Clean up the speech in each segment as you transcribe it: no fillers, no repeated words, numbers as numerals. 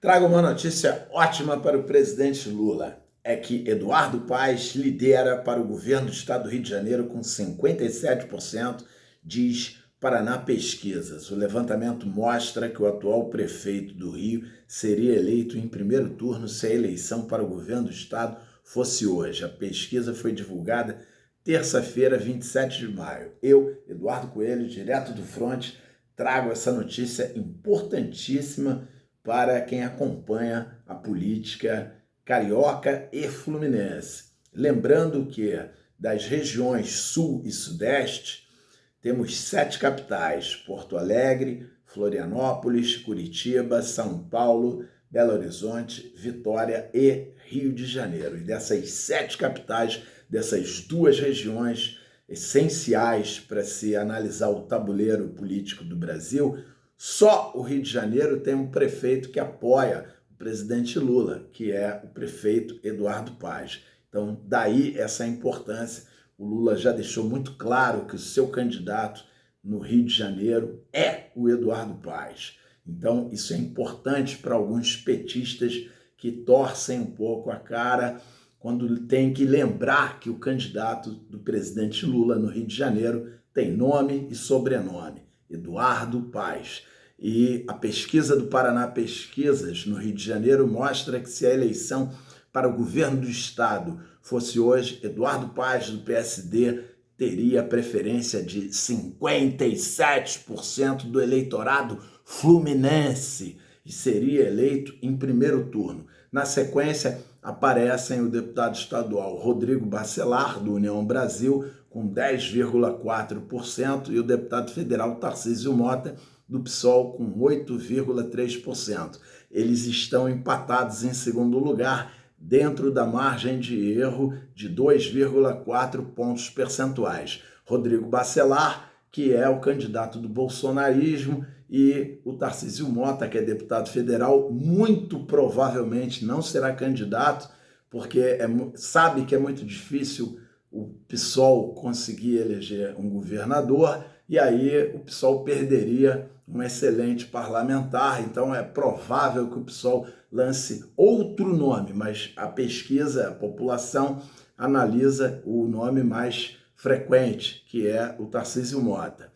Trago uma notícia ótima para o presidente Lula. É que Eduardo Paes lidera para o governo do estado do Rio de Janeiro com 57%, diz Paraná Pesquisas. O levantamento mostra que o atual prefeito do Rio seria eleito em primeiro turno se a eleição para o governo do estado fosse hoje. A pesquisa foi divulgada terça-feira, 27 de maio. Eu, Eduardo Coelho, direto do Fronte, trago essa notícia importantíssima para quem acompanha a política carioca e fluminense. Lembrando que das regiões sul e sudeste, temos 7 capitais: Porto Alegre, Florianópolis, Curitiba, São Paulo, Belo Horizonte, Vitória e Rio de Janeiro. E dessas 7 capitais, dessas 2 regiões essenciais para se analisar o tabuleiro político do Brasil, só o Rio de Janeiro tem um prefeito que apoia o presidente Lula, que é o prefeito Eduardo Paes. Então, daí essa importância. O Lula já deixou muito claro que o seu candidato no Rio de Janeiro é o Eduardo Paes. Então, isso é importante para alguns petistas que torcem um pouco a cara quando tem que lembrar que o candidato do presidente Lula no Rio de Janeiro tem nome e sobrenome: Eduardo Paes. E a pesquisa do Paraná Pesquisas no Rio de Janeiro mostra que se a eleição para o governo do estado fosse hoje, Eduardo Paes do PSD teria preferência de 57% do eleitorado fluminense e seria eleito em primeiro turno. Na sequência, aparecem o deputado estadual Rodrigo Bacelar, do União Brasil, com 10,4%, e o deputado federal Tarcísio Mota, do PSOL, com 8,3%. Eles estão empatados em segundo lugar, dentro da margem de erro de 2,4 pontos percentuais. Rodrigo Bacelar, que é o candidato do bolsonarismo, e o Tarcísio Mota, que é deputado federal, muito provavelmente não será candidato, porque sabe que é muito difícil o PSOL conseguir eleger um governador, e aí o PSOL perderia um excelente parlamentar. Então é provável que o PSOL lance outro nome, mas a pesquisa, a população analisa o nome mais frequente, que é o Tarcísio Mota.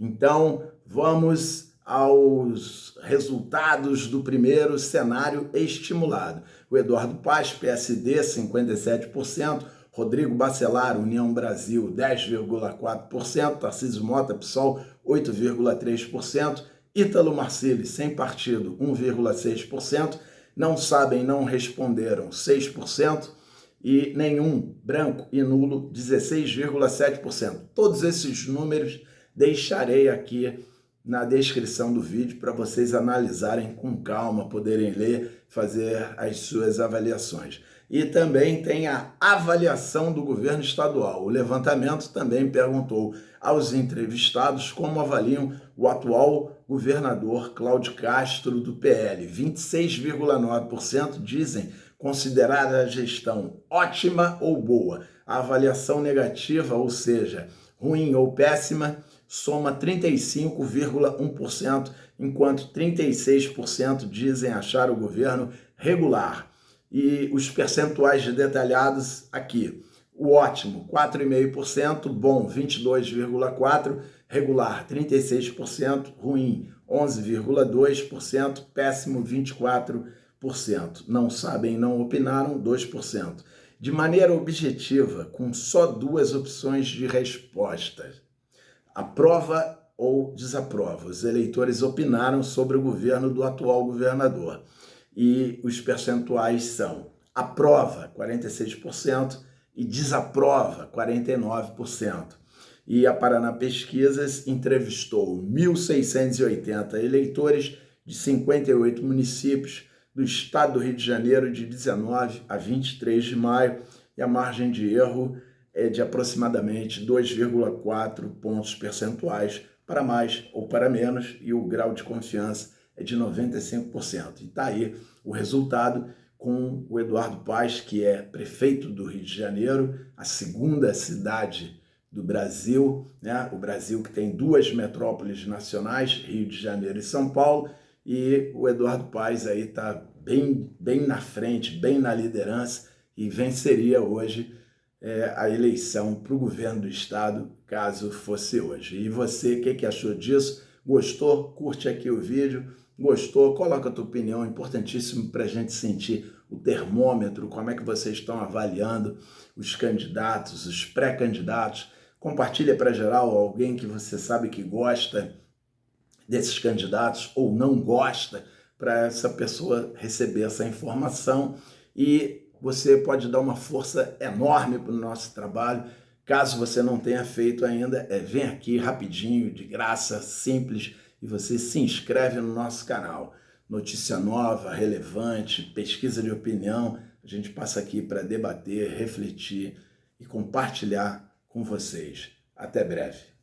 Então vamos aos resultados do primeiro cenário estimulado. O Eduardo Paes, PSD, 57%, Rodrigo Bacelar, União Brasil, 10,4%, Tarcísio Mota, PSOL, 8,3%, Ítalo Marcilli, sem partido, 1,6%, não sabem, não responderam, 6%, e nenhum, branco e nulo, 16,7%. Todos esses números deixarei aqui na descrição do vídeo para vocês analisarem com calma, poderem ler, fazer as suas avaliações. E também tem a avaliação do governo estadual. O levantamento também perguntou aos entrevistados como avaliam o atual governador Cláudio Castro do PL. 26,9% dizem considerar a gestão ótima ou boa. A avaliação negativa, ou seja, ruim ou péssima, soma 35,1%, enquanto 36% dizem achar o governo regular. E os percentuais detalhados aqui: o ótimo, 4,5%, bom, 22,4%, regular, 36%, ruim, 11,2%, péssimo, 24%. Não sabem, não opinaram, 2%. De maneira objetiva, com só 2 opções de respostas: aprova ou desaprova. Os eleitores opinaram sobre o governo do atual governador. E os percentuais são: aprova, 46%, e desaprova, 49%. E a Paraná Pesquisas entrevistou 1.680 eleitores de 58 municípios do estado do Rio de Janeiro, de 19 a 23 de maio, e a margem de erro é de aproximadamente 2,4 pontos percentuais para mais ou para menos, e o grau de confiança é de 95%. E está aí o resultado, com o Eduardo Paes, que é prefeito do Rio de Janeiro, a segunda cidade do Brasil, né? O Brasil que tem 2 metrópoles nacionais, Rio de Janeiro e São Paulo, e o Eduardo Paes aí está bem na frente, bem na liderança e venceria hoje a eleição para o governo do estado, caso fosse hoje. E você, o que achou disso? Gostou? Curte aqui o vídeo. Gostou? Coloca a tua opinião, importantíssimo para a gente sentir o termômetro, como é que vocês estão avaliando os candidatos, os pré-candidatos. Compartilha para geral alguém que você sabe que gosta desses candidatos ou não gosta, para essa pessoa receber essa informação, e você pode dar uma força enorme para o nosso trabalho. Caso você não tenha feito ainda, vem aqui rapidinho, de graça, simples, e você se inscreve no nosso canal. Notícia nova, relevante, pesquisa de opinião, a gente passa aqui para debater, refletir e compartilhar com vocês. Até breve.